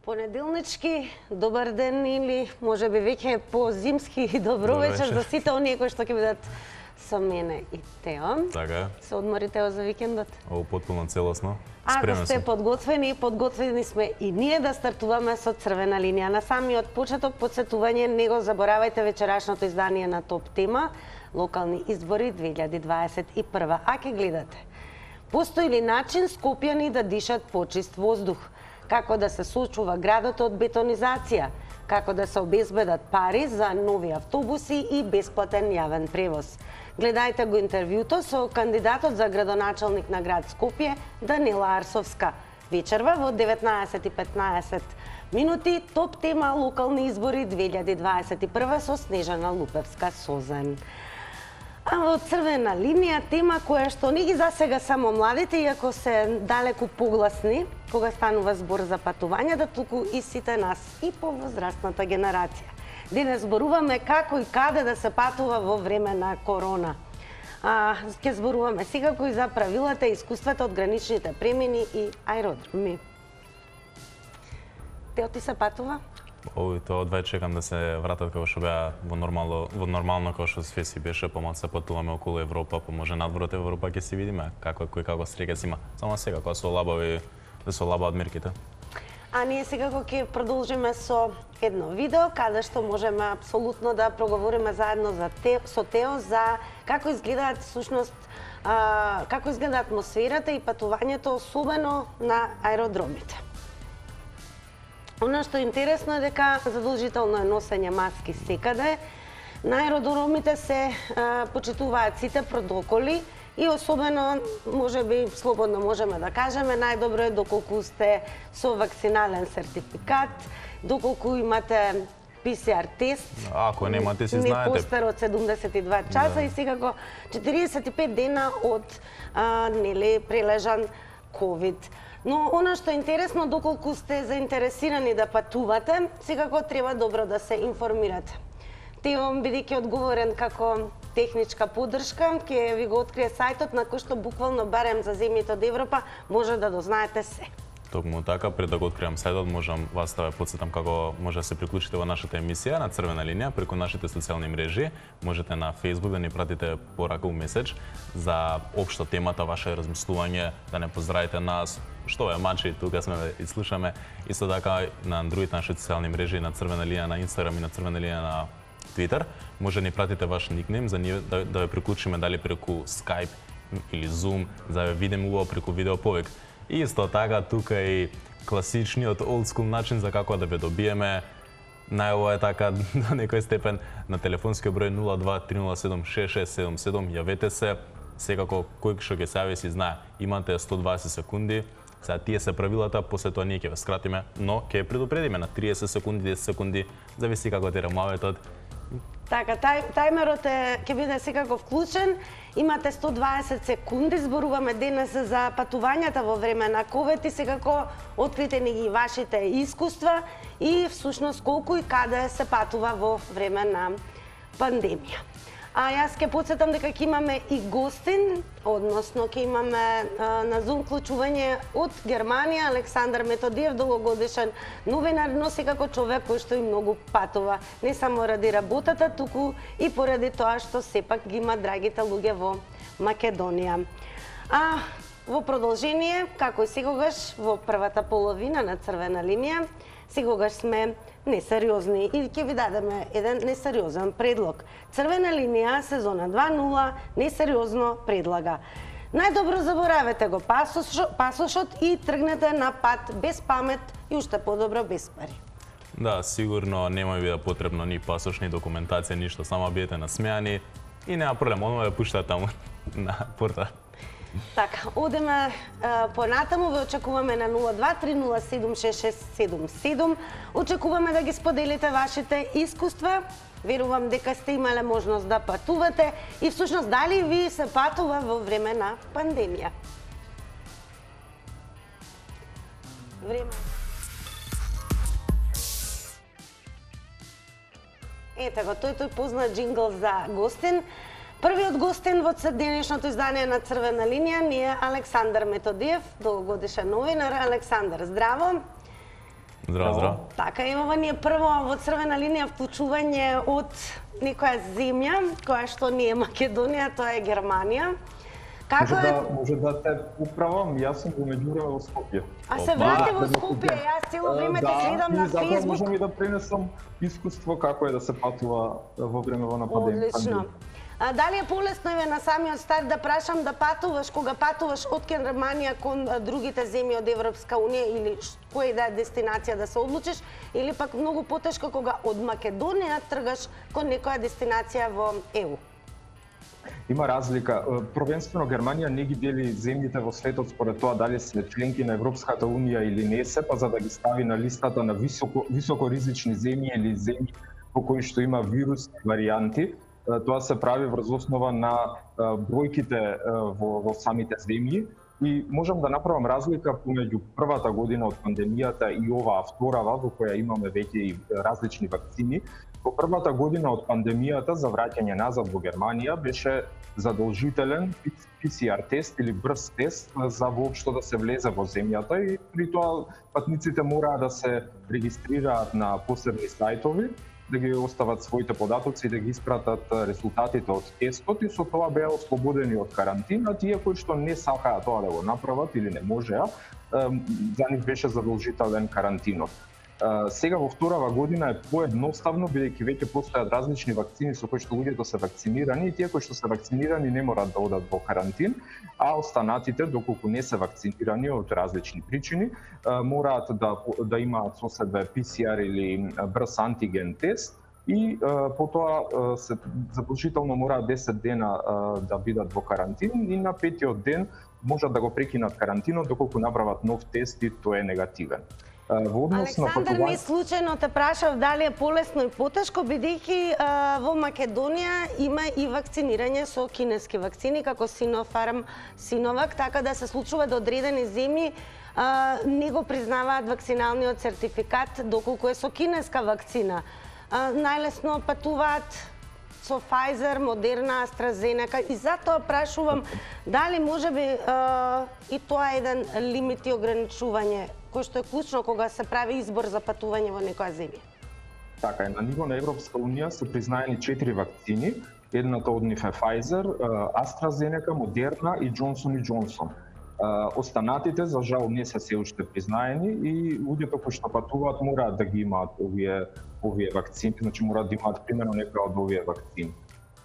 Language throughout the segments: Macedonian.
Понеделнички, добар ден или може би веќе по-зимски добро вечер за сите оние кои што ќе бидат со мене и Тео. Така е. Се одмори Тео за викендот? Потpuno целосно. Ако сте подготвени сме и ние да стартуваме со црвена линија. На самиот почеток подсетување, не го заборавајте вечерашното издание на Топ тема, локални избори 2021. А ке гледате? Постои ли начин скопјани да дишат почист воздух? Како да се сочува градот од бетонизација? Како да се обезбедат пари за нови автобуси и бесплатен јавен превоз? Гледајте го интервјуто со кандидатот за градоначалник на град Скопје, Данила Арсовска. Вечерва во 19:15 минути, Топ тема локални избори 2021 со Снежана Лупевска-Созен. А во црвена линија, тема која што не ги засега само младите, иако се далеку погласни кога станува збор за патувањата, туку и сите нас, и повозрастната генерација. Денес зборуваме како и каде да се патува во време на корона. Ќе зборуваме секако и за правилата и искуствата од граничните премини и аеродроми. Тео, ти се патува? Тоа одвај чекам да се вратат како што беа во нормално како што све си беше, помалку се патуваме околу Европа, па може надвор од Европа ќе си видиме како кој како среќа си има. Само сега кога се олабави да се олабаат мерките. А ние секако ќе продолжиме со едно видео каде што можеме апсолутно да проговориме заедно со Тео за како изгледаат всушност како изгледа атмосферата и патувањето особено на аеродромите. Она што е интересно е дека задолжително е носење маски секаде. На аеродромите се почитуваат сите протоколи и особено, можеби слободно можеме да кажеме, најдобро е доколку сте со вакцинален сертификат, доколку имате PCR тест. Ако немате, си знаете. Не постар од 72 часа и секако 45 дена од прележан COVID. Но она што е интересно, доколку сте заинтересирани да патувате, секако треба добро да се информирате. Тео, бидејќи одговорен како техничка поддршка, ќе ви го открие сајтот на кој што буквално барем за земјите од Европа може да дознаете се. Токму така, пред да го откриам сајтот, можам вас да ве потсетам како може да се приклучите во нашата емисија на црвена линија преку нашите социјални мрежи. Можете на Facebook да ни пратите порака меседж за општо темата, ваше размислување, да не поздравите нас, што е мачи, тука сме и слушаме. Исто така на другите наши социјални мрежи, на црвена линија на Instagram и на црвена линија на Twitter, може да ни пратите ваш никнейм за ние да ве приклучиме дали преку Skype или Zoom, за да ве видиме убаво преку видео повик. И исто така тука и класичниот old school начин за како да ве добиеме. Најово е така до некој степен на телефонскиот број 02-307-6677. Јавете се, секако кој што ќе се јави си знае. Имате 120 секунди. Сега тие се правилата, после тоа ние ќе ве скратиме, но ќе ве предупредиме на 30 секунди, 10 секунди, зависи како тера маветот. Така, тајмерот ќе биде секако вклучен. Имате 120 секунди, зборуваме денес за патувањата во време на COVID и секако открите ни ги вашите искуства и всушност колку и каде се патува во време на пандемија. А јас ќе потсетам дека ќе имаме и гостин, односно ќе имаме на Zoom вклучување од Германија Александар Методиев, долгогодишен новинар, но секако човек кој што и многу патува, не само ради работата, туку и поради тоа што сепак ги има драгите луѓе во Македонија. А во продолжение, како и секогаш во првата половина на црвена линија, секогаш сме несериозни и ќе ви дадеме еден несериозен предлог. Црвена линија сезона 2.0 несериозно предлага. Најдобро заборавете го пасошот и тргнете на пат без памет и уште подобро без пари. Да, сигурно нема ви да потребно ни пасош, ни документација, ништо, само бидете насмејани и нема проблем, одма ве пуштаат таму на порта. Така, одеме понатаму, ве очекуваме на 02-307-6677. Очекуваме да ги споделите вашите искуства. Верувам дека сте имале можност да патувате и всушност дали ви се патува во време на пандемија. Време. Ете го, тој познат джингл за гостин. Првиот гостин во денешното издание на Црвена линија ни е Александар Методиев, долгогодишен новинар. Александар, здраво! Здраво, здраво. Така, имаме ние прво во црвена линија вклучување од некоја земја, која што не е Македонија, тоа е Германија. Како е? Може да те управам, јас сум во меѓувреме во Скопје. А се врати во Скопје, јас цело време те следам на Затоа Facebook. можам и да пренесам искуство како е да се патува во времево на пандемија. Одлично. А дали е полесно еве на самиот старт да прашам да патуваш кога патуваш од Германија кон другите земји од Европска унија или која да е дестинација да се одлучиш или пак многу потешко кога од Македонија тргаш кон некоја дестинација во ЕУ? Има разлика. Провенствено Германија не ги дели земјите во светот според тоа дали се членки на Европската унија или не се, па за да ги стави на листата на високо ризични земји или земји по кои што има вирусни варијанти. Тоа се прави врз основа на бројките во самите земји и можам да направам разлика помеѓу првата година од пандемијата и оваа вторава во која имаме веќе и различни вакцини. Во првата година од пандемијата за враќање назад во Германија беше задолжителен PCR тест или брз тест за воопшто да се влезе во земјата и при тоа патниците мораа да се регистрираат на посебни сајтови, да ги остават своите податоци и да ги испратат резултатите од тестот и со тоа беа ослободени од карантина. Тие кои што не сакаа тоа да го направат или не можеа, за нив беше задолжителен карантинот. Сега во вторава година е поедноставно, бидејќи веќе постојат различни вакцини со кои што луѓето се вакцинирани и тие кои што се вакцинирани не морат да одат во карантин, а останатите, доколку не се вакцинирани од различни причини, мораат да имаат со себе PCR или брз антиген тест и потоа се задолжително мораат 10 дена да бидат во карантин и на петиот ден можат да го прекинат карантинот доколку направат нов тест и тој е негативен. Александар, ми случајно те прашав дали е полесно и потешко, бидејќи во Македонија има и вакцинирање со кинески вакцини, како Синофарм, Синовак, така да се случува да одредени земји не го признаваат вакциналниот сертификат доколку е со кинеска вакцина. Најлесно патуваат со Pfizer, Moderna, AstraZeneca и затоа прашувам дали можеби и тоа е еден лимит и ограничување кој што е клучно кога се прави избор за патување во некоја земја. Така е, на ниво на Европска унија се признаени 4 вакцини. Едната од нив е Pfizer, AstraZeneca, Moderna и Johnson & Johnson. Останатите за жал не се се уште признаени и луѓето кои што патуваат мораат да ги имаат овие вакцини, значи мораат да имаат примерно некоја од овие вакцини.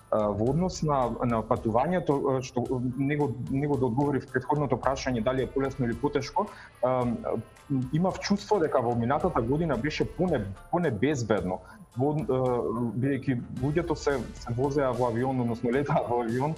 Во однос на патувањето, што него да одговори в претходното прашање дали е полесно или потешко, имав чувство дека во минатата година беше поне безбедно, бидејќи луѓето се возеа во авион, односно летаа во авион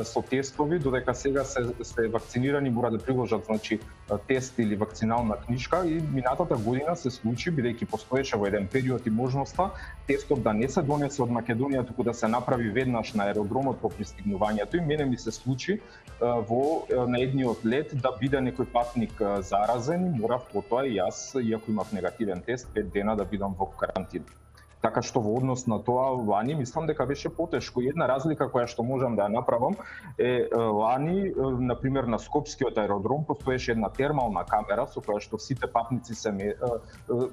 со тестови, додека сега се вакцинирани мора да приложат значи тест или вакцинална книжка и минатата година се случи бидејќи постоеше во еден период и можноста тестот да не се донесе од Македонија, туку да се направи веднаш на аеродромот по пристигнувањето и мене ми се случи на едниот лет да биде некој патник заразен и морав потоа и јас, иако имав негативен тест, 5 дена да бидам во карантин. Така што во однос на тоа лани мислам дека беше потешко. Една разлика која што можам да ја направам е лани, на пример на Скопскиот аеродром постоеше една термална камера со која што сите патници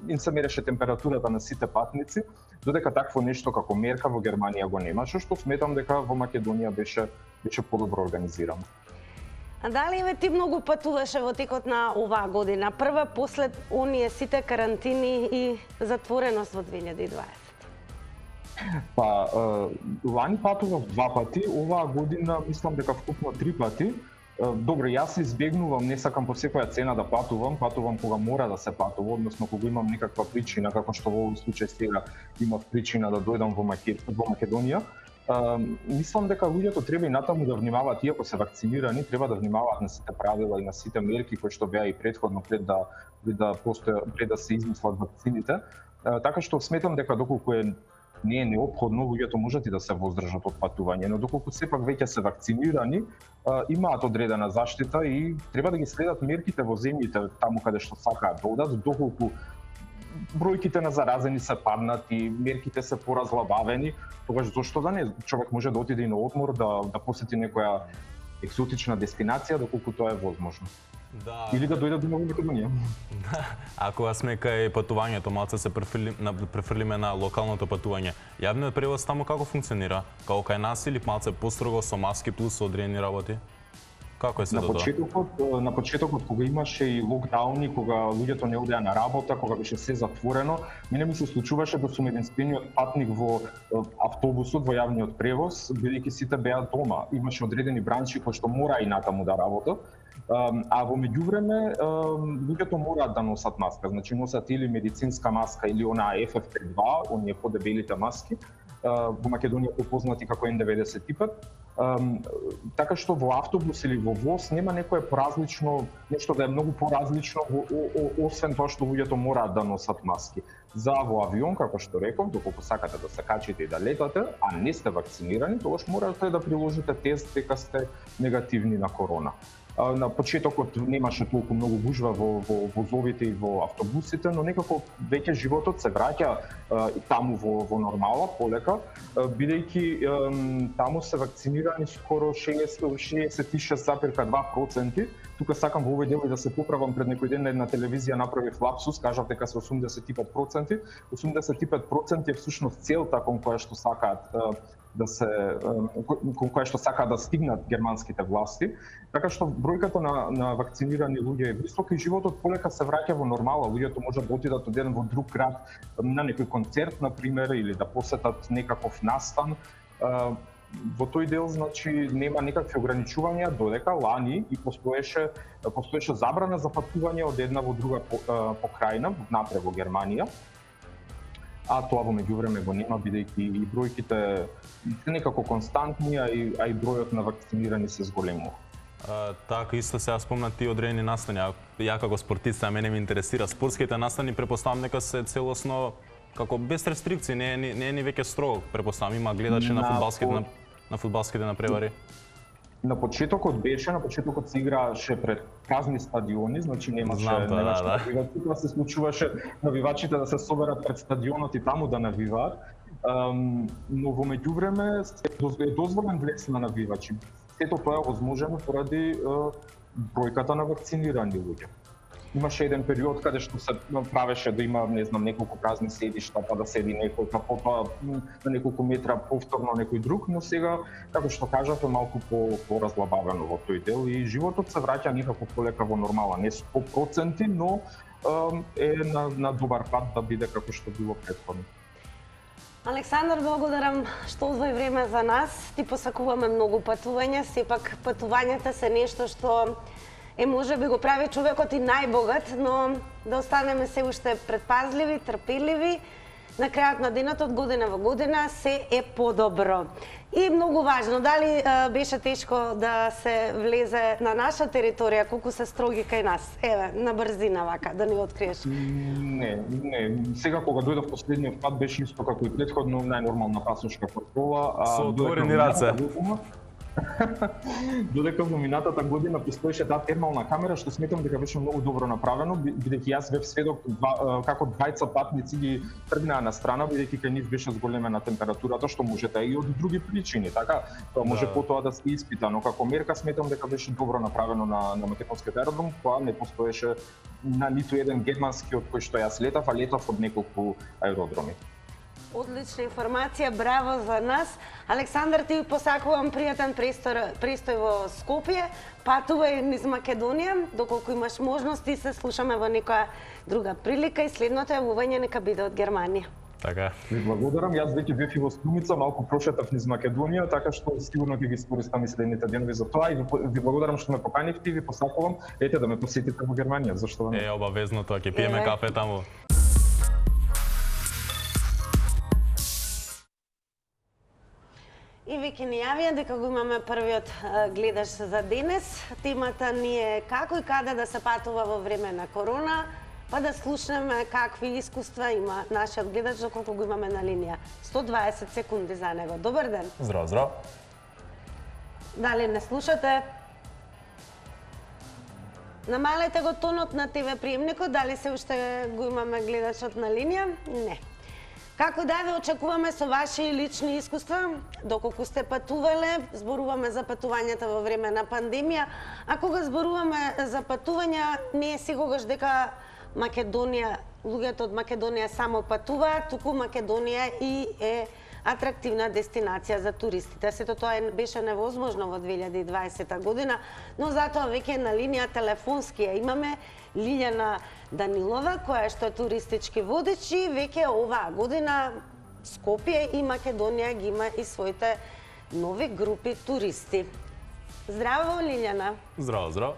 им се мереше температурата на сите патници, додека такво нешто како мерка во Германија го немаше, што сметам дека во Македонија беше подобро организирано. А дали ти многу патуваше во текот на оваа година? Прва послед оние сите карантини и затвореност во 2020? Па, лани патував 2 пати, оваа година мислам дека вкупно 3 пати. Добро, јас избегнувам, не сакам по секоја цена да патувам кога мора да се патува, односно кога имам некаква причина, како што во овој случај сега имав причина да дојдам во Македонија. Мислам дека луѓето треба и натаму да внимаваат, иако се вакцинирани, треба да внимаваат на сите правила и на сите мерки кои што беа и претходно пред да се измислат вакцините. Така што сметам дека доколку не е неопходно, луѓето можат и да се воздржат од патување, но доколку сепак веќе се вакцинирани, имаат одредена заштита и треба да ги следат мерките во земјите таму каде што сакаат да одат, доколку бројките на заразени се паднати, мерките се поразлабавени, тогаш зошто да не, човек може да отиде и на одмор, да посети некоја екзотична дестинација, доколку тоа е возможно. Да. Или да дојдат до Нова Македонија. Ако сме кај патувањето, малце се префрлиме на локалното патување. Јавниот превоз таму како функционира? Како кај нас или малце построго со маски плюс одредени работи? Како е се тоа? На почетокот кога имаше и локдауни, кога луѓето не одеа на работа, кога беше се затворено, мене ми се случуваше да сум единствениот патник во автобусот, во јавниот превоз, бидејќи сите беа дома. Имаше одредени бранши кои што мора и натаму да работат. А во меѓувреме луѓето мораат да носат маска, значи носат или медицинска маска или онаа FFP2, оние подебелите маски, во Македонија попознати како N95. Така што во автобус или во воз нема некое поразлично, нешто да е многу поразлично освен тоа што луѓето мораат да носат маски. За во авион, како што реков, доколку сакате да се качите и да летате, а не сте вакцинирани, тогаш морате да приложите тест дека сте негативни на корона. На почетокот немаше толку многу гужва во возовите и во автобусите, но некако веќе животот се враќа таму во нормала, полека, бидејќи таму се вакцинирани скоро 66,2%. Тука сакам во овој дел и да се поправам, пред некој ден на една телевизија направив лапсус, кажав дека се 85%. 85% е всушност целта кон која што сакаат кон која што сакаат да стигнат германските власти, така што бројката на вакцинирани луѓе е висока и животот полека се враќа во нормала. Луѓето можат да отидат од еден во друг град на некој концерт, на пример, или да посетат некаков настан. Во тој дел, значи, нема никакви ограничувања, додека лани и постоеше забрана за патување од една во друга покрајна, напред во Германија. А тоа во меѓувреме го нема, бидејќи и бројките се некако константни, а и бројот на вакцинирани се зголемува. Така, исто сега спомнати одредени настани. Ја како спортиста, мене ме интересира спортските настани, препоставам дека се целосно како без рестрикции, не е ни веќе строго, препоставам, има гледачи на фудбалските напревари. На почетокот се играеше пред празни стадиони, значи немаше навивачи, тоа се случуваше навивачите да се соберат пред стадионот и таму да навиваат. Но во меѓувреме е дозволен влез на навивачи. Сето тоа е возможено поради бројката на вакцинирани луѓе. Имаше еден период каде што се правеше да има, не знам, неколку празни седишта, па да седи некој, па потоа на неколку метра повторно некој друг, но сега, како што кажав, е малку поразлабавено во тој дел и животот се враќа некако полека во нормала, не 100%, но е на добар пат да биде како што било претходно. Александар, благодарам што одвои време за нас. Ти посакуваме многу патувања, сепак патувањата се нешто што можеби го прави човекот и најбогат, но да останеме се уште предпазливи, трпеливи. На крајот на денот, од година во година, се е подобро. И многу важно, дали беше тешко да се влезе на наша територија, колку се строги кај нас? Еве, на брзина вака, да ни откриеш. Не. Сега кога дојдов последниот пат беше исто како и претходно, најнормална пасошка контрола. Со отворени раце. Додека во минатата година постоеше таа термална камера, што сметам дека беше многу добро направено, бидејќи јас бев сведок како двајца патници ги тргнаа на страна, бидејќи кај нив беше зголемена температурата, што можете и од други причини, така, тоа може потоа да се испита, но како мерка сметам дека беше добро направено на македонскиот аеродром, која не постоеше на ниту еден германски од кој што јас летав, а летав од неколку аеродроми. Одлична информација, браво за нас. Александар, ти посакувам пријатен престој во Скопје, патувај низ Македонија, доколку имаш можност и се слушаме во некоја друга прилика и следното јавување нека биде од Германија. Така. Ви благодарам, јас веќе бев и во Струмица, малку прошетав низ Македонија, така што сигурно ќе ги искористам и следните денови за тоа и ви благодарам што ме поканивте и ви посакувам ете да ме посетите во Германија, зашто не? Обавезно тоа, ќе пиеме кафе таму. И веќе ни јавија дека го имаме првиот гледач за денес. Темата ни е како и каде да се патува во време на корона, па да слушнеме какви искуства има нашиот гледач доколку го имаме на линија. 120 секунди за него. Добар ден. Здрав. Дали не слушате? Намалете го тонот на ТВ приемникот, дали се уште го имаме гледачот на линија? Не. Како да ве очекуваме со ваши лични искуства, доколку сте патувале, зборуваме за патувањата во време на пандемија, а кога зборуваме за патувања, не е секогаш дека Македонија, луѓето од Македонија само патуваат, туку Македонија и е атрактивна дестинација за туристите. Сето тоа беше невозможно во 2020 година, но затоа веќе на линија телефонски ја имаме Лиљана Данилова, која што е туристички водич и веќе оваа година Скопје и Македонија ги има и своите нови групи туристи. Здраво, Лиљана. Здраво, здраво.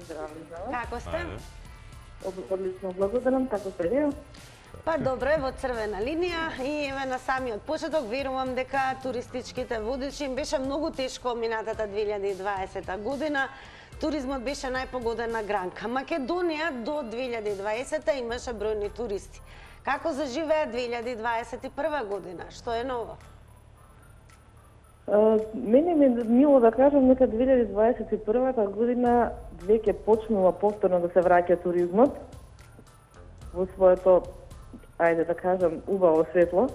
Здраво. Како сте? Одлично, благодарам, како сте вие? Па добро е во црвена линија и еве на самиот почеток верувам дека туристичките водичи им беше многу тешко минатата 2020 година. Туризмот беше најпогодена гранка. Македонија до 2020 имаше бројни туристи. Како заживеа 2021 година? Што е ново? Мене ми е мило да кажам дека 2021 година веќе почнува повторно да се враќа туризмот во своето, ајде да кажам, убаво светло.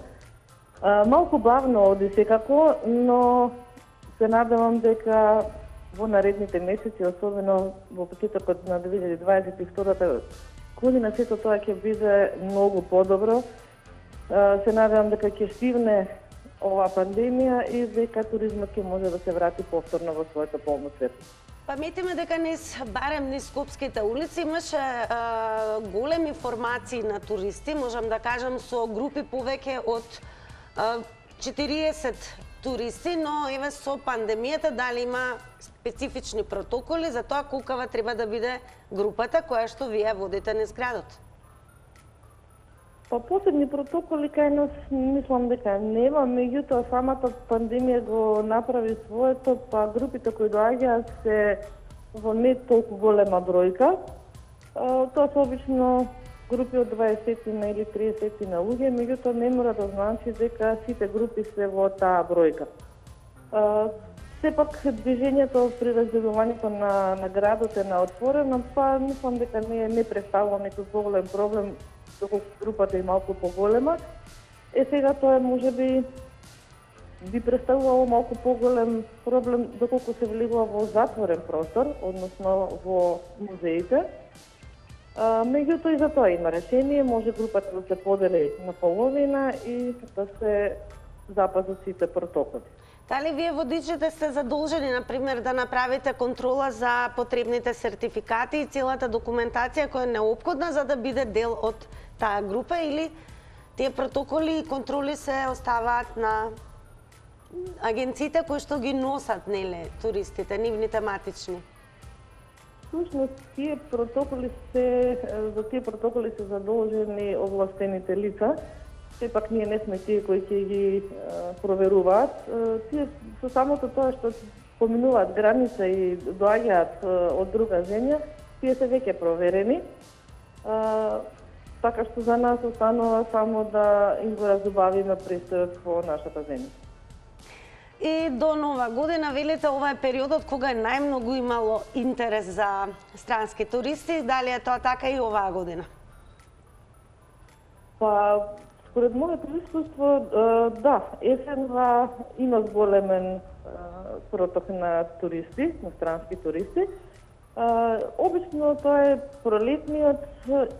Малку бавно оди секако, но се надевам дека во наредните месеци, особено во почетокот на 2022 година, сето тоа ќе биде многу подобро. Се надевам дека ќе стигне оваа пандемија и дека туризмот ќе може да се врати повторно во своето полно светло. Паметиме дека барем низ скопските улици имаше големи формации на туристи, можам да кажам со групи повеќе од 40 туристи, но еве со пандемијата дали има специфични протоколи за тоа колкава треба да биде групата која што вие водите низ градот? Па посебни протоколи кај нас мислам дека нема, меѓутоа самата пандемија го направи своето, па групите кои доаѓаат се во не толку голема бројка. Тоа се обично групи од 20 или 30 на луѓе, меѓутоа не мора да значи дека сите групи се во таа бројка. Сепак движењето при разделувањето на градот е на отворено, па мислам дека не представува некој поголем проблем, доколку групата е малку поголема. Сега тоа можеби би представувало малку поголем проблем доколку се влегува во затворен простор, односно во музеите. Меѓутоа и за тоа има решение, може групата да се подели на половина и да се запазат сите протоколи. Дали вие водичите сте задолжени, например, да направите контрола за потребните сертификати и целата документација која е неопходна за да биде дел од таа група, или тие протоколи и контроли се оставаат на агенциите кои што ги носат, неле, туристите, нивните матични? Всушност, за тие протоколи се задолжени овластените лица. Сепак ние не сме тие кои ќе ги проверуваат. Тие со самото тоа што поминуваат граница и доаѓаат од друга земја, тие се веќе проверени. Така што за нас останува само да им го разубавиме престојот во нашата земја. И до нова година, велите, ова е периодот кога е најмногу имало интерес за странски туристи. Дали е тоа така и оваа година? Па, според моето искуство, да, есенва има зголемен проток на туристи, на странски туристи. Обично тоа е пролетниот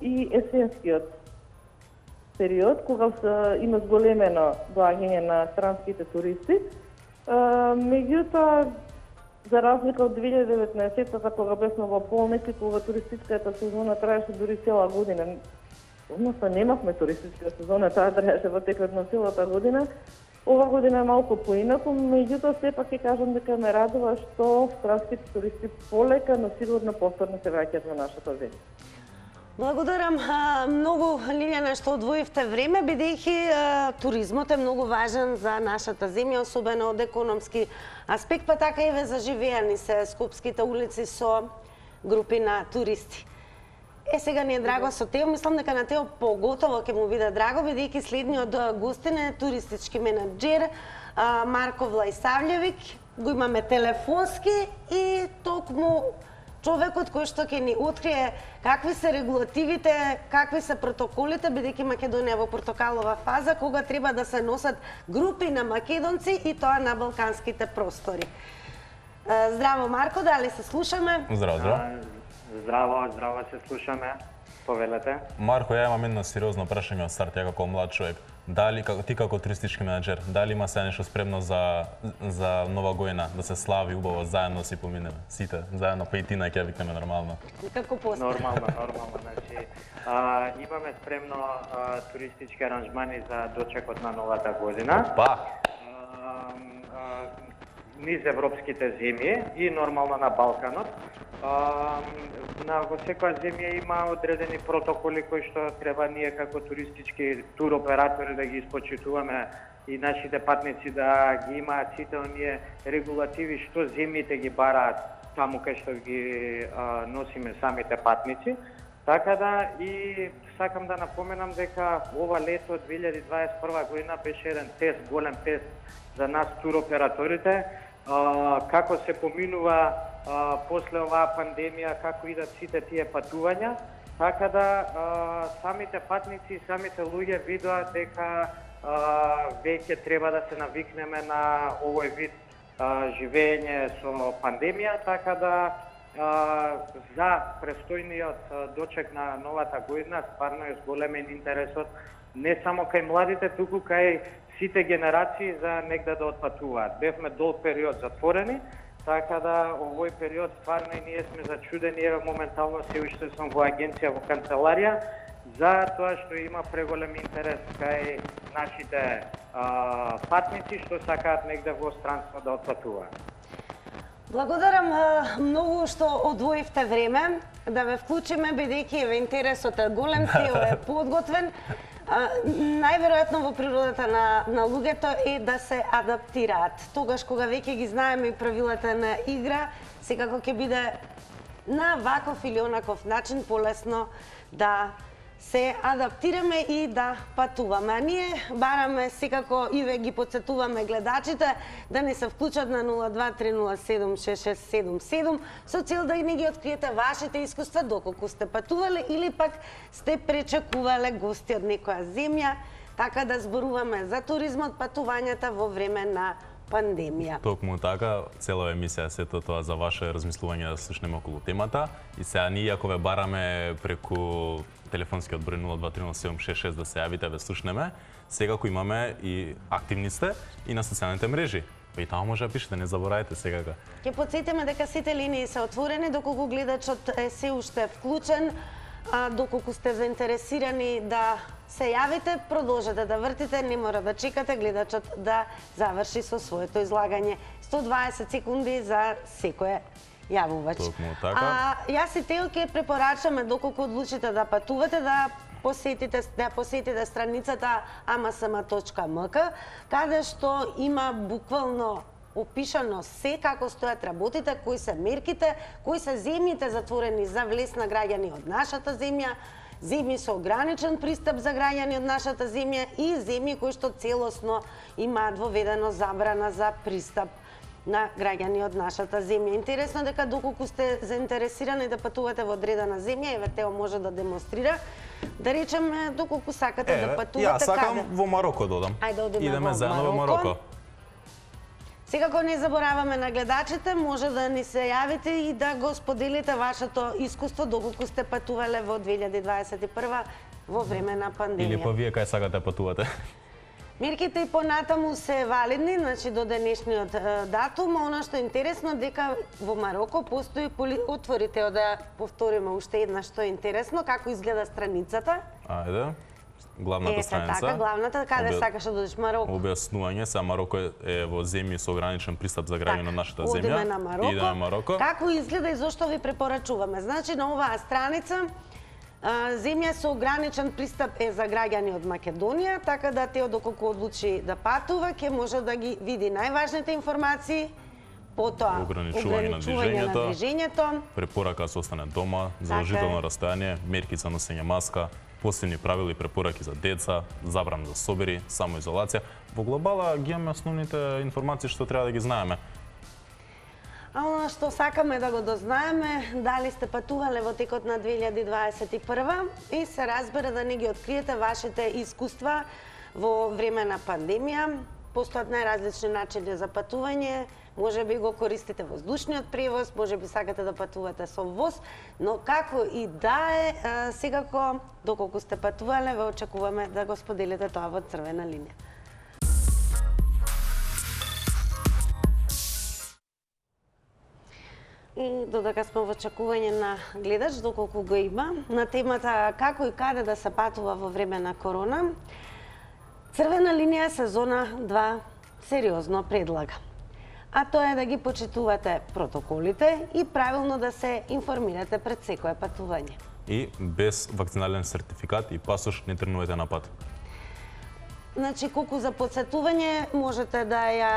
и есенскиот период, кога има зголемено доаѓање на странските туристи. Меѓутоа, за разлика од 2019-та, кога бевме во полнети, кога туристичката сезона траеше дури цела година, односно немавме туристичка сезона, таа траеше во текот на целата година. Ова година е малку поинаку, меѓутоа сепак ќе кажам дека ме радува што странските туристи полека, но сигурно повторно се враќаат во нашата земја. Благодарам многу, Лиљана, што одвоивте време, бидејќи туризмот е многу важен за нашата земја, особено од економски аспект, па така и ве заживеани се скопските улици со групи на туристи. Сега ни е драго со Тео, мислам дека на Тео поготово ќе му биде драго, бидејќи следниот гостин е туристички менаџер Марко Влајсављевик. Го имаме телефонски и токму човекот кој што ќе ни открие какви се регулативите, какви се протоколите, бидејќи Македонија во портокалова фаза, кога треба да се носат групи на македонци и тоа на балканските простори. Здраво, Марко, дали се слушаме? Здраво, здраво. Здраво се слушаме. Повелете. Марко, ја имам едно сериозно прашање од старт, ја како млад човек. Дали ти како туристички менаџер, дали има се нешто спремно за нова година да се слави убаво заедно си поминеме сите, заедно па и ти на ќе викнеме нормално. Како после? Нормално, значи имаме спремно туристички аранжмани за дочекот на новата година. Па. Низ европските земји и нормално на Балканот. Во секоја земја има одредени протоколи кои што треба ние како туристички туроператори да ги испочитуваме и нашите патници да ги имаат сите оние регулативи што земјите ги бараат таму кај што ги носиме самите патници. Така да и сакам да напоменам дека ова лето 2021 година беше еден тест, голем тест за нас туроператорите, како се поминува после оваа пандемија, како идат сите тие патувања, така да самите патници и самите луѓе видоа дека веќе треба да се навикнеме на овој вид живење со пандемија, така да за престојниот дочек на новата година стварно е зголемен интересот не само кај младите, туку кај сите генерации за негде да отпатуваат. Бевме долг период затворени, така да овој период стварно и ние сме зачудени, еве моментално се уште сум во агенција, во канцеларија, за тоа што има преголем интерес кај нашите патници што сакаат негде во странство да отпатуваат. Благодарам многу што одвоивте време да ве вклучиме, бидејќи еве интересот е голем, Тео е подготвен. Најверојатно во природата на луѓето е да се адаптираат. Тогаш кога веќе ги знаеме и правилата на игра, секако ќе биде на ваков или онаков начин полесно да се адаптираме и да патуваме. А ние бараме секако и ве ги подсетуваме гледачите да не се вклучат на 023076677 со цел да не ги откриете вашите искуства доколку сте патувале или пак сте пречекувале гости од некоја земја, така да зборуваме за туризмот, патувањата во време на пандемија. Токму така, цела емисија сето тоа за ваше размислување да слушнеме околу темата и сега ние ако ве бараме преку телефонскиот број 0230766 да се јавите да слушнеме, секако имаме и активни сте и на социјалните мрежи. Па и таму може да пишете, не заборавајте секако. Ќе потсетиме дека сите линии се отворени доколку гледачот е се уште вклучен, доколку сте заинтересирани да се јавите, продолжете да вртите, не мора да чекате гледачот да заврши со своето излагање. 120 секунди за секој јавувач. Токму така. Јас и Тео ќе препорачаме доколку одлучите да патувате да посетите страницата amasm.mk, каде што има буквално опишано се како стојат работите, кои се мерките, кои се земјите затворени за влез на граѓани од нашата земја, земји со ограничен пристап за граѓани од нашата земја и земји кои што целосно имаат воведено забрана за пристап на граѓани од нашата земја. Интересно дека доколку сте заинтересирани да патувате во одредена земја, еве Тео може да демонстрира, да речеме доколку сакате да патувате јас сакам каде? во Мароко да одам. Ајде одиме Идеме во заедно во Мароко. Мароко. Секако не забораваме на гледачите, може да ни се јавите и да го споделите вашето искуство доколку сте патувале во 2021 во време на пандемија. Или па вие кај сакате патувате? Мерките и понатаму се валидни, значи до денешниот датум. Она што е интересно дека во Мароко постои отворите да повториме уште еднаш што е интересно, како изгледа страницата. Ајде. Главната страница. Така, главната, каде сакаш да додеш Мароко? Објаснување, са Мароко е во земји со ограничен пристап за граѓани на нашата земја. Одиме на Мароко. Идеме на Мароко. Како изгледа и зошто ви препорачуваме? Значи на оваа страница земја со ограничен пристап е за граѓани од Македонија, така да Тео доколку одлучи да патува, ќе може да ги види најважните информации, потоа ограничување на движењето, препорака се остане дома, задолжително растојание, мерки за носење маска, посебни правила и препораки за деца, забрана за собери, самоизолација. Во глобала ги имаме основните информации што треба да ги знаеме. А она што сакаме да го дознаеме, дали сте патувале во текот на 2021 и се разбира да не ги откриете вашите искуства во време на пандемија. Постојат најразлични начини за патување, може би го користите воздушниот превоз, може би сакате да патувате со воз, но како и да е, секако, доколку сте патувале, ве очекуваме да го споделите тоа во Црвена линија. И додека сме во очекување на гледач, доколку го има, на темата како и каде да се патува во време на корона, Црвена линија сезона 2 сериозно предлага. А тоа е да ги почитувате протоколите и правилно да се информирате пред секое патување. И без вакцинален сертификат и пасош не тргнувате на пат. Значи, колку за подсетување можете да ја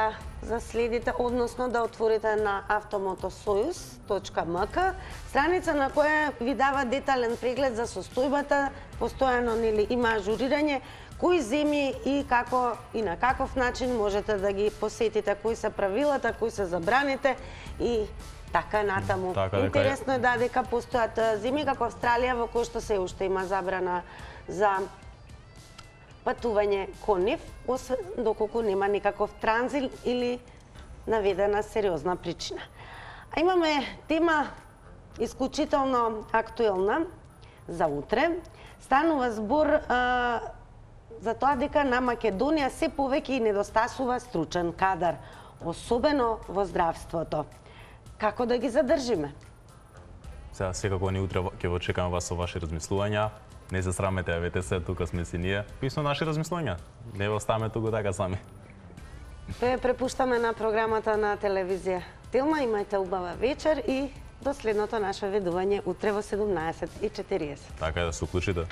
заследите, односно да отворите на automotosoyuz.mk, страница на која ви дава детален преглед за состојбата, постојано има ажурирање, кои земји и како и на каков начин можете да ги посетите, кои се правилата, кои се забраните и така натаму. Интересно е дека постојат земји како Австралија во кои што се уште има забрана за патување кон нив, доколку нема никаков транзит или наведена сериозна причина. А имаме тема исклучително актуелна за утре. Станува збор за тоа дека на Македонија се повеќе и недостасува стручен кадар, особено во здравството. Како да ги задржиме? Сега секако ни утре ќе ве чекаме вас со ваши размислувања. Не се срамете, јавете се, тука сме си ние. И со наши размислувања. Не оставаме туку така сами. Препуштаме на програмата на телевизија Телма. Имајте убава вечер и до следното наше ведување утре во 17:40. Така е, да се уклучите.